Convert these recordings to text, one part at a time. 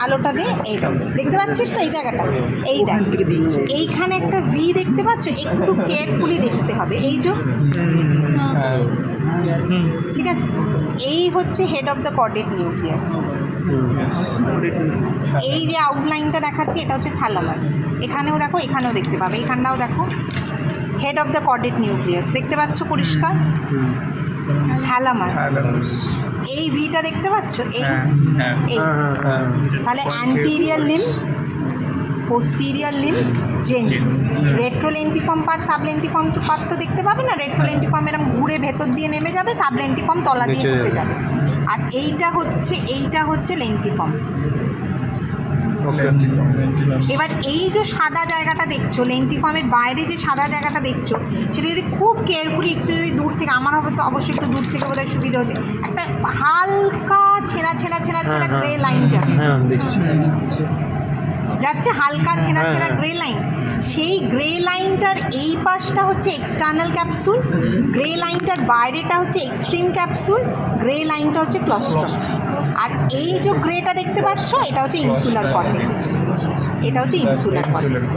আলোটা দে, এই দেখতে পাচ্ছিস তো এই জায়গাটা, এই দেখ এইখানে একটা ভি দেখতে পাচ্ছ, একটু কেয়ারফুলি দেখতে হবে, এই যে ঠিক আছে, এই হচ্ছে head of the chordate nucleus. এই যে আউটলাইনটা দেখাচ্ছি এটা হচ্ছে থ্যালামাস, এখানেও দেখো, এখানেও দেখতে পাবে, এখানটাও দেখো, head of the chordate nucleus দেখতে পাচ্ছ পরিষ্কার, থ্যালামাস। এই ভিটা দেখতে পাচ্ছ, এই এই তাহলে anterior limb, posterior limb, genu, retrolentiform part, sublentiform part তো দেখতে পাবে না, রেট্রোলেন্টিফর্ম এরকম ঘুরে ভেতর দিয়ে নেমে যাবে, সাবলেন্টিফর্ম তলা দিয়ে ঢুকে যাবে, আর এইটা হচ্ছে লেন্টিফর্ম। এবার এই যে সাদা জায়গাটা দেখছো, লেন্টিফর্মের বাইরে যে সাদা জায়গাটা দেখছো, সেটা যদি খুব কেয়ারফুলি একটু যদি দূর থেকে, আমার হবে তো অবশ্যই একটু দূর থেকে বোধহয় সুবিধা হচ্ছে, একটা হালকা ছেঁড়া গ্রে লাইন যাচ্ছে হালকা ছেঁড়া গ্রে লাইন, সেই গ্রে লাইনটার এই পাশটা হচ্ছে এক্সটার্নাল ক্যাপসুল, গ্রে লাইনটার বাইরেটা হচ্ছে এক্সট্রিম ক্যাপসুল, গ্রে লাইনটা হচ্ছে ক্লস্ট্রাম, আর এই যে গ্রেটা দেখতে পাচ্ছ এটা হচ্ছে ইনসুলার কর্টেক্স, এটা হচ্ছে ইনসুলার কর্টেক্স।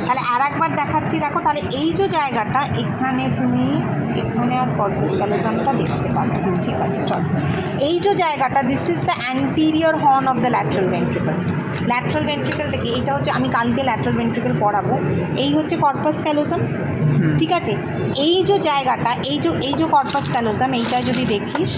তাহলে আর একবার দেখাচ্ছি, দেখো তাহলে এই যে জায়গাটা, এখানে তুমি এখানে আর কর্পাস ক্যালোজামটা দেখতে পাবে, ঠিক আছে চল, এই যে জায়গাটা, this is the anterior horn of the lateral ventricle. Lateral ভেন্ট্রিকলটা কি, এইটা হচ্ছে, আমি কালকে ল্যাটারাল ভেন্ট্রিকল পড়াবো, এই হচ্ছে কর্পাস ক্যালোজাম, ঠিক আছে। এই যে জায়গাটা, এই যে কর্পাস ক্যালোজাম, এইটা যদি দেখিস,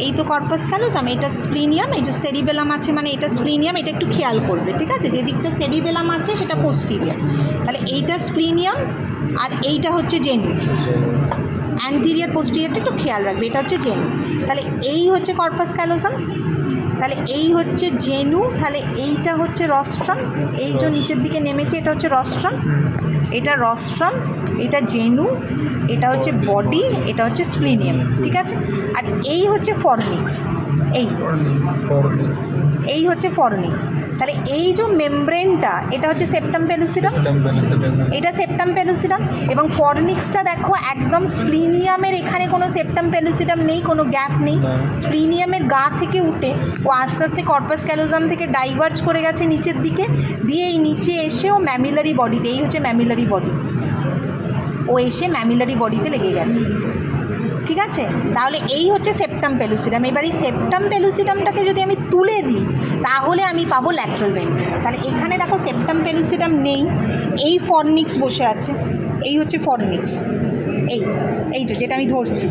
এই তো কর্পাস ক্যালোজাম, এটা স্প্লিনিয়াম, এই যে সেরিবেলাম আছে মানে এটা স্প্লিনিয়াম, এটা একটু খেয়াল করবে, ঠিক আছে, যে দিকটা সেরিবেলাম আছে সেটা পোস্টিরিয়ার, তাহলে এইটা স্প্লিনিয়াম আর এইটা হচ্ছে জেনু, অ্যান্টিরিয়ার পোস্টিরিয়ারটা একটু খেয়াল রাখবে, এটা হচ্ছে জেনু। তাহলে এই হচ্ছে কর্পাস ক্যালোজাম, তাহলে এই হচ্ছে জেনু, তাহলে এইটা হচ্ছে রস্ট্রাম, এই যে নিচের দিকে নেমেছে এটা হচ্ছে রস্ট্রাম, এটা রস্ট্রাম, এটা জেনু, এটা হচ্ছে বডি, এটা হচ্ছে স্প্লিনিয়াম, ঠিক আছে। আর এই হচ্ছে ফরনিক্স, এই হচ্ছে ফরনিক্স। তাহলে এই যে মেমব্রেনটা, এটা হচ্ছে সেপ্টাম পেলুসিডাম, এটা সেপ্টাম পেলুসিডাম, এবং ফরনিক্সটা দেখো একদম স্প্লিনিয়ামের এখানে কোনো সেপ্টাম পেলুসিডাম নেই, কোনো গ্যাপ নেই, স্প্লিনিয়ামের গা থেকে উঠে ও আস্তে আস্তে কর্পাস ক্যালোজাম থেকে ডাইভার্জ করে গেছে নিচের দিকে, দিয়ে এই নিচে এসেও ম্যামিলারি বডিতে, এই হচ্ছে ম্যামিলারি বডি, ও এসে ম্যামিলারি বডিতে লেগে গেছে, ঠিক আছে। তাহলে এই হচ্ছে সেপ্টাম পেলুসিডাম। এবার এই সেপ্টাম পেলুসিডামটাকে যদি আমি তুলে দিই তাহলে আমি পাবো ল্যাটারাল ভেন্ট্রিকল। তাহলে এখানে দেখো সেপ্টাম পেলুসিডাম নেই, এই ফরনিক্স বসে আছে, এই হচ্ছে ফরনিক্স, এই যেটা আমি ধরছি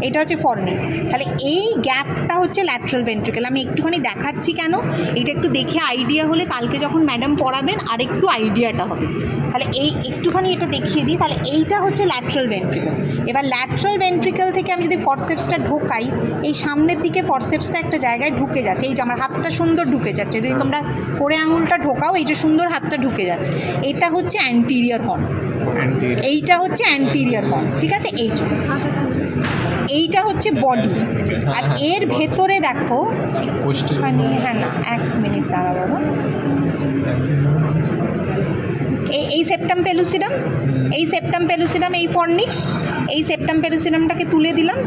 এটা হচ্ছে ফরনিক্স। তাহলে এই গ্যাপটা হচ্ছে ল্যাটারাল ভেন্ট্রিকল। আমি একটুখানি দেখাচ্ছি কেন, এটা একটু দেখে আইডিয়া হলে কালকে যখন ম্যাডাম পড়াবেন আর একটু আইডিয়াটা হবে। তাহলে এই একটুখানি এটা দেখিয়ে দিই, তাহলে এইটা হচ্ছে ল্যাটারাল ভেন্ট্রিকল। এবার ল্যাটারাল ভেন্ট্রিকল থেকে আমি যদি ফরসেপসটা ঢোকাই, এই সামনের দিকে ফরসেপসটা একটা জায়গায় ঢুকে যাচ্ছে, এই যে আমার হাতটা সুন্দর ঢুকে যাচ্ছে, যদি তোমরা কোড়ে আঙুলটা ঢোকাও এই যে সুন্দর হাতটা ঢুকে যাচ্ছে, এটা হচ্ছে অ্যান্টিরিয়র হর্ন, এইটা হচ্ছে অ্যান্টিরিয়র হর্ন, ঠিক আছে। এইটা হচ্ছে বডি, আর এর ভেতরে দেখো একটুখানি, হ্যাঁ না 1 মিনিট দাঁড়া বাবা, এই সেপ্টাম পেলুসিডাম, এই সেপ্টাম পেলুসিডাম, এই ফরনিক্স, এই সেপ্টাম পেলুসিডামটাকে তুলে দিলাম,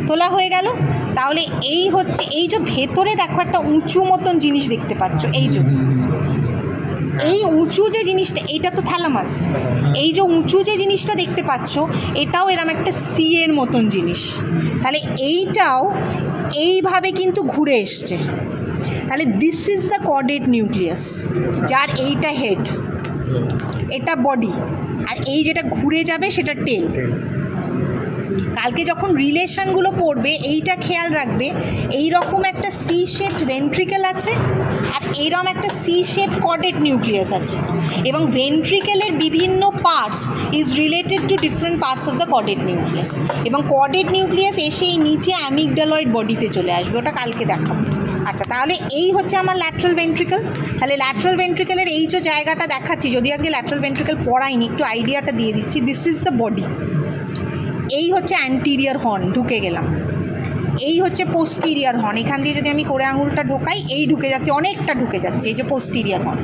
তোলা হয়ে গেল। তাহলে এই হচ্ছে, এই যে ভেতরে দেখো একটা উঁচু মতন জিনিস দেখতে পাচ্ছ, এই যে এই উঁচু যে জিনিসটা, এইটা তো থ্যালামাস, এই যে উঁচু যে জিনিসটা দেখতে পাচ্ছ এটাও এরম একটা সি এর মতন জিনিস, তাহলে এইটাও এইভাবে কিন্তু ঘুরে এসছে। তাহলে this is the chordate nucleus, যার এইটা হেড, এটা বডি, আর এই যেটা ঘুরে যাবে সেটা টেল। কালকে যখন রিলেশনগুলো পড়বে এইটা খেয়াল রাখবে, এই রকম একটা সি শেপড ভেন্ট্রিকেল আছে আর এইরকম একটা সি শেপড কর্ডেট নিউক্লিয়াস আছে, এবং ভেন্ট্রিকেলের বিভিন্ন parts is related to different parts of the chordate nucleus, এবং কর্ডেট নিউক্লিয়াস এসেই নিচে অ্যামিগডালয়েড বডিতে চলে আসবে, ওটা কালকে দেখাবো। আচ্ছা, তাহলে এই হচ্ছে আমার ল্যাটারাল ভেন্ট্রিকল। তাহলে ল্যাটারাল ভেন্ট্রিকেলের এই যে জায়গাটা দেখাচ্ছি, যদি আজকে ল্যাটারাল ভেন্ট্রিকল পড়াইনি একটু আইডিয়াটা দিয়ে দিচ্ছি, দিস ইজ দ্য বডি, এই হচ্ছে অ্যান্টিরিয়র হর্ন, ঢুকে গেলাম, এই হচ্ছে পোস্টিরিয়র হর্ন, এখান দিয়ে যদি আমি কোড়ে আঙুলটা ঢোকাই এই ঢুকে যাচ্ছে, অনেকটা ঢুকে যাচ্ছে, এই যে পোস্টিরিয়র হর্ন।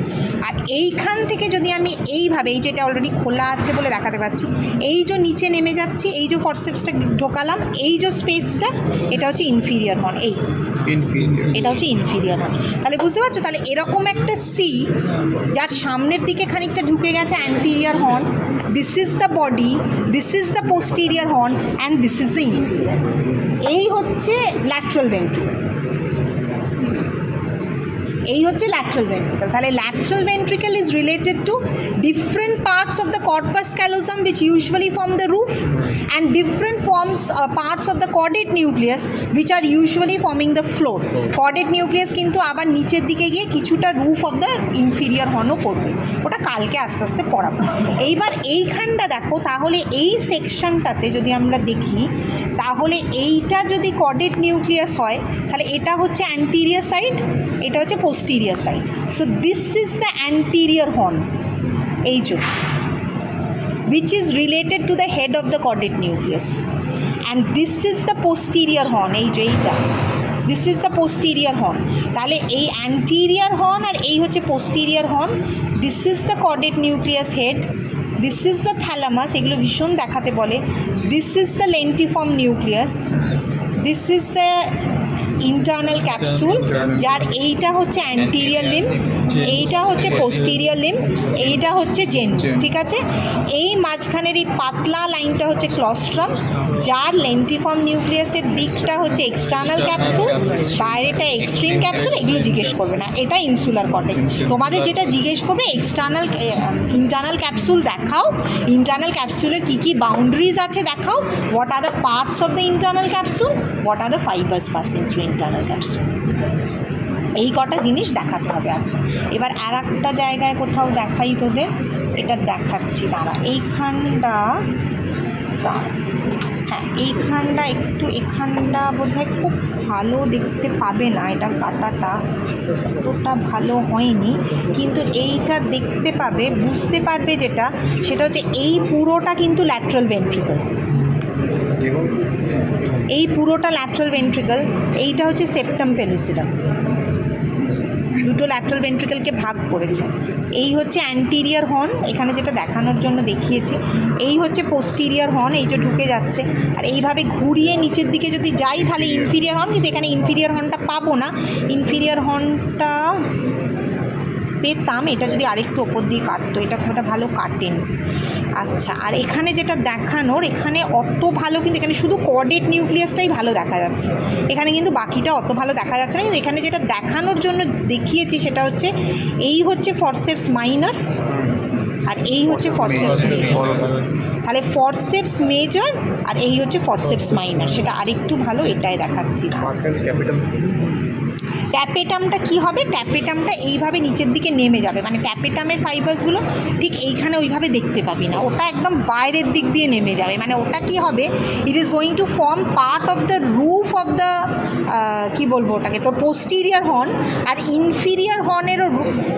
আর এইখান থেকে যদি আমি এইভাবে, এই যে এটা অলরেডি খোলা আছে বলে দেখাতে পাচ্ছি, এই যে নিচে নেমে যাচ্ছি, এই যে ফরসেপসটা ঢোকালাম, এই যে স্পেসটা, এটা হচ্ছে ইনফিরিয়র হর্ন, এই এটা হচ্ছে ইনফিরিয়ার হর্ন। তাহলে বুঝতে পারছো, তাহলে এরকম একটা সি যার সামনের দিকে খানিকটা ঢুকে গেছে anterior horn, this is the body, this is the posterior horn and this is the inferior. এই হচ্ছে ল্যাটারাল ভেন্ট্রিকল, এই হচ্ছে ল্যাটারাল ভেন্ট্রিকল। তাহলে lateral ventricle is related to different parts of the corpus callosum which usually form the roof and different parts of the caudate nucleus which are usually forming the floor. caudate nucleus কিন্তু আবার নিচের দিকে গিয়ে কিছুটা roof of the inferior হর্নও করবে, ওটা কালকে আস্তে আস্তে পড়াবো। এইবার এইখানটা দেখো, তাহলে এই সেকশনটাতে যদি আমরা দেখি, তাহলে এইটা যদি কডেট নিউক্লিয়াস হয় তাহলে এটা হচ্ছে অ্যান্টিরিয়ার সাইড, এটা হচ্ছে posterior side. So this is the anterior horn, which is related to the head of the caudate nucleus, and this is the posterior horn. This is the posterior horn. তাহলে এই anterior horn আর এই হচ্ছে posterior horn. This is the caudate nucleus head. This is the thalamus. এগুলো ভীষণ দেখাতে বলে. This is the lentiform nucleus. This is the internal capsule, যার এইটা হচ্ছে অ্যান্টিরিয়ার লিম্ব, এইটা হচ্ছে পোস্টিরিয়ার লিম্ব, এইটা হচ্ছে জেন, ঠিক আছে। এই মাঝখানের এই পাতলা লাইনটা হচ্ছে ক্লস্ট্রাম, যার লেন্টিফর্ম নিউক্লিয়াসের দিকটা হচ্ছে এক্সটার্নাল ক্যাপসুল, বাইরেটা এক্সট্রিম ক্যাপসুল। এগুলো জিজ্ঞেস করবে না, এটা ইনসুলার কর্টেক্স। তোমাদের যেটা জিজ্ঞেস করবে এক্সটার্নাল ইন্টারনাল ক্যাপসুল দেখাও, ইন্টারনাল ক্যাপসুলের কী কী বাউন্ডারিজ আছে দেখাও, what are the parts of the internal capsule, what are the fibres passing through internal capsule, এই কটা জিনিস দেখাতে হবে। আচ্ছা, এবার আর একটা জায়গায় কোথাও দেখাই তোদের, এটা দেখাচ্ছি, দাঁড়া। এইখানটা হ্যাঁ, এইখানটা একটু, এখানটা বোধহয় খুব ভালো দেখতে পাবে না, এটা কাটাটা অতটা ভালো হয়নি, কিন্তু এইটা দেখতে পাবে, বুঝতে পারবে। যেটা সেটা হচ্ছে এই পুরোটা কিন্তু ল্যাটারাল ভেন্ট্রিকল, এই পুরোটা ল্যাটারাল ভেন্ট্রিকল, এইটা হচ্ছে সেপ্টাম পেলুসিডাম, দুটো ল্যাটারাল ভেন্ট্রিকলকে ভাগ করেছে। এই হচ্ছে অ্যান্টিরিয়ার হর্ন, এখানে যেটা দেখানোর জন্য দেখিয়েছি। এই হচ্ছে পোস্টিরিয়ার হর্ন, এই যে ঢুকে যাচ্ছে, আর এইভাবে ঘুরিয়ে নিচের দিকে যদি যাই তাহলে ইনফিরিয়ার হর্ন, কিন্তু এখানে ইনফিরিয়ার হর্নটা পাবো না। ইনফিরিয়ার হর্নটা পেতাম, এটা যদি আরেকটু ওপর দিয়ে কাটতো, এটা খুব একটা ভালো কাটেন। আচ্ছা, আর এখানে যেটা দেখানোর, এখানে অত ভালো, কিন্তু এখানে শুধু কর্ডেট নিউক্লিয়াসটাই ভালো দেখা যাচ্ছে, এখানে কিন্তু বাকিটা অত ভালো দেখা যাচ্ছে না। কিন্তু এখানে যেটা দেখানোর জন্য দেখিয়েছি সেটা হচ্ছে এই হচ্ছে ফরসেপস মাইনর আর এই হচ্ছে ফরসেপস মেজর। তাহলে ফরসেপস মেজর আর এই হচ্ছে ফরসেপস মাইনর, সেটা আরেকটু ভালো এটাই দেখাচ্ছি। ট্যাপেটামটা কি হবে? ট্যাপেটামটা এইভাবে নিচের দিকে নেমে যাবে, মানে ট্যাপেটামের ফাইবার্সগুলো ঠিক এইখানে ওইভাবে দেখতে পাবি না, ওটা একদম বাইরের দিক দিয়ে নেমে যাবে। মানে ওটা কি হবে, it is going to form part of the roof of the কী বলবো ওটাকে, তোর পোস্টিরিয়ার হর্ন। আর ইনফিরিয়ার হর্নেরও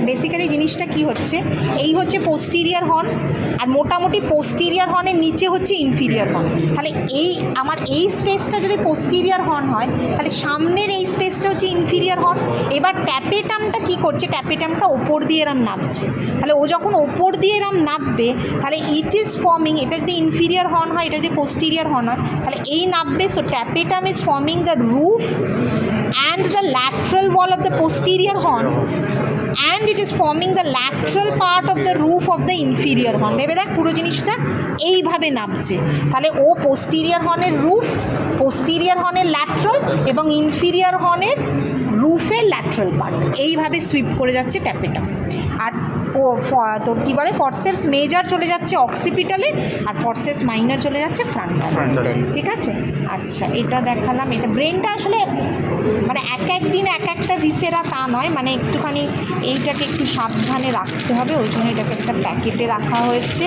বেসিক্যালি জিনিসটা কি হচ্ছে, এই হচ্ছে পোস্টিরিয়ার হর্ন, আর মোটামুটি পোস্টিরিয়ার হর্নের নিচে হচ্ছে ইনফিরিয়ার হর্ন। তাহলে এই আমার এই স্পেসটা যদি পোস্টিরিয়ার হর্ন হয়, তাহলে সামনের এই স্পেসটা হচ্ছে ইনফিরিয়ার হর্ন। এবার ট্যাপেটামটা কি করছে, ট্যাপেটামটা ওপর দিয়ে এরম নামছে। তাহলে ও যখন ওপর দিয়ে এরম নামবে, তাহলে ইট ইজ ফর্মিং, এটা যদি ইনফিরিয়ার হর্ন হয়, এটা যদি পোস্টিরিয়ার হর্ন হয়, তাহলে এই নামবে। So tapetum is forming the roof and the lateral wall of the posterior horn, and it is forming the lateral part of the roof of the inferior horn. ভেবে দেখ পুরো জিনিসটা এইভাবে নামছে। তাহলে ও পোস্টিরিয়ার হর্নের রুফ, পোস্টিরিয়ার হর্নের ল্যাটারাল এবং inferior হর্নের রুফের lateral part, এইভাবে sweep করে যাচ্ছে ট্যাপেটাম। আর তোর কী বলে, ফরসেপস মেজর চলে যাচ্ছে অক্সিপিটালে, আর ফরসেপস মাইনর চলে যাচ্ছে ফ্রন্টালে, ঠিক আছে। আচ্ছা, এটা দেখালাম। এটা ব্রেনটা আসলে মানে এক এক দিন এক একটা ভিসেরা তা নয়, মানে একটুখানি এইটাকে একটু সাবধানে রাখতে হবে, ওই জন্য এটাকে একটা প্যাকেটে রাখা হয়েছে।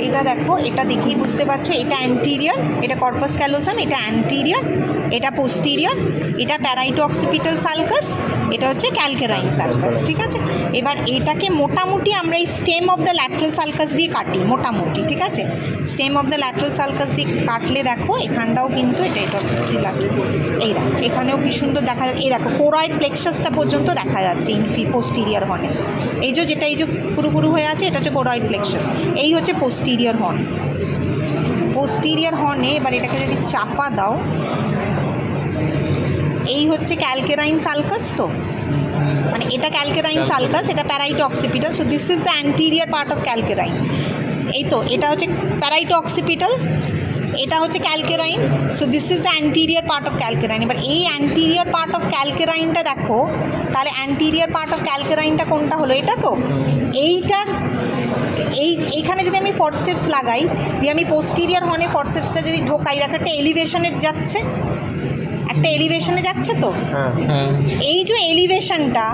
এটা দেখো, এটা দেখেই বুঝতে পারছো, এটা অ্যান্টিরিয়র, এটা কর্পাস ক্যালোসাম, এটা অ্যান্টিরিয়র, এটা পোস্টিরিয়র, এটা প্যারাইটো অক্সিপিটাল সালকাস, এটা হচ্ছে ক্যালকেরাইন সালকাস, ঠিক আছে। এবার এটাকে মোটামুটি আমরা এই stem of the lateral sulcus দিয়ে কাটি মোটামুটি, ঠিক আছে। Stem of the lateral sulcus দিয়ে কাটলে দেখো এখানটাও কিন্তু এটা লাগে। এই দেখো এখানেও কি সুন্দর দেখা যাচ্ছে, এই দেখো কোরয়েড প্লেক্সাসটা পর্যন্ত দেখা যাচ্ছে পোস্টিরিয়র হর্নে। এই যে যেটা এই যে পুরু পুরু হয়ে আছে এটা হচ্ছে কোরয়েড প্লেক্সাস, এই হচ্ছে পোস্টিরিয়র হর্ন। পোস্টিরিয়র হর্নে এবার এটাকে যদি চাপা দাও, এই হচ্ছে ক্যালকেরাইন সালকাস, তো মানে এটা ক্যালকেরাইন সালকাস, এটা parieto occipital. So this is the anterior part of calcarine. এই তো এটা হচ্ছে প্যারাইটো অক্সিপিটাল, এটা হচ্ছে calcarine. So this is the anterior part of calcarine. এবার এই অ্যান্টিরিয়ার পার্ট অফ ক্যালকেরাইনটা দেখো, তাহলে অ্যান্টিরিয়ার পার্ট অফ ক্যালকেরাইনটা কোনটা হলো? এটা তো এইটার এইখানে যদি আমি ফরসেপস লাগাই, দিয়ে আমি পোস্টিরিয়ার হর্নে ফরসেপসটা যদি ঢোকাই, দেখো একটা এলিভেশনে যাচ্ছে, একটা এলিভেশনে যাচ্ছে তো। এই যে এলিভেশনটা,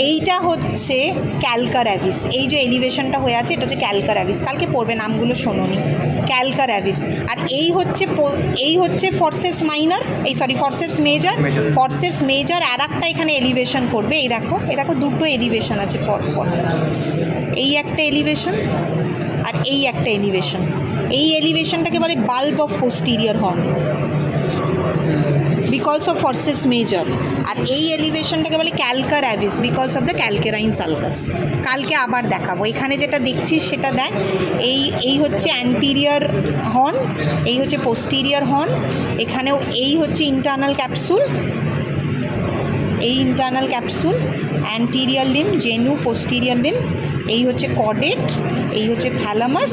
এইটা হচ্ছে ক্যালকার অ্যাভিস। এই যে এলিভেশনটা হয়ে আছে এটা হচ্ছে ক্যালকার অ্যাভিস, কালকে পড়বে নামগুলো শোনোনি, ক্যালকার অ্যাভিস। আর এই হচ্ছে ফরসেপস মাইনর, এই sorry forceps major. Forceps major আর একটা এখানে এলিভেশন করবে, এই দেখো দুটো এলিভেশন আছে পরপর, এই একটা এলিভেশন আর এই একটা এলিভেশন। এই এলিভেশনটাকে বলে bulb of posterior horn because of forceps major. আর এই এলিভেশনটাকে বলে calcar avis because of the calcarine sulcus. কালকে আবার দেখাবো। এখানে যেটা দেখছিস সেটা দেখ, এই হচ্ছে অ্যান্টিরিয়ার হর্ন, এই হচ্ছে পোস্টিরিয়র হর্ন, এখানেও এই হচ্ছে ইন্টারনাল ক্যাপসুল, এই internal capsule, anterior limb, genu, posterior limb, এই হচ্ছে কর্ডেট, এই হচ্ছে থ্যালামাস,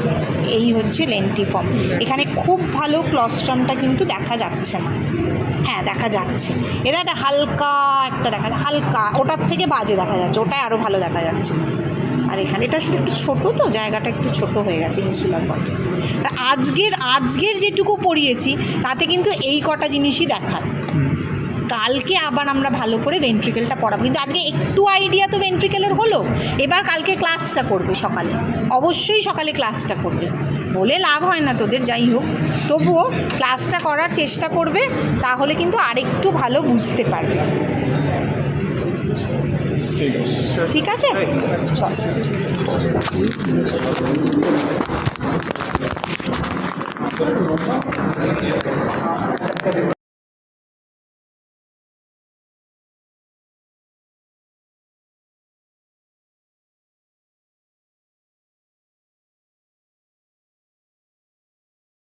এই হচ্ছে লেন্টিফর্ম। এখানে খুব ভালো ক্লস্ট্রামটা কিন্তু দেখা যাচ্ছে না, হ্যাঁ দেখা যাচ্ছে, এটা একটা হালকা একটা দেখা যায়, হালকা ওটার থেকে বাজে দেখা যাচ্ছে, ওটাই আরও ভালো দেখা যাচ্ছে। আর এখানে এটা শুধু একটু ছোটো, তো জায়গাটা একটু ছোটো হয়ে গেছে ইনসুলার কর্টেক্স। তা আজকের যেটুকু পড়িয়েছি তাতে কিন্তু এই কটা জিনিসই দেখার। কালকে আবার আমরা ভালো করে ভেন্ট্রিকেলটা পড়াবো, কিন্তু আজকে একটু আইডিয়া তো ভেন্ট্রিকেলের হলো। এবার কালকে ক্লাসটা করবে সকালে, অবশ্যই সকালে ক্লাসটা করবে, বলে লাভ হয় না তোদের, যাই হোক তবুও ক্লাসটা করার চেষ্টা করবে, তাহলে কিন্তু আরেকটু ভালো বুঝতে পারবে। ঠিক আছে, চল।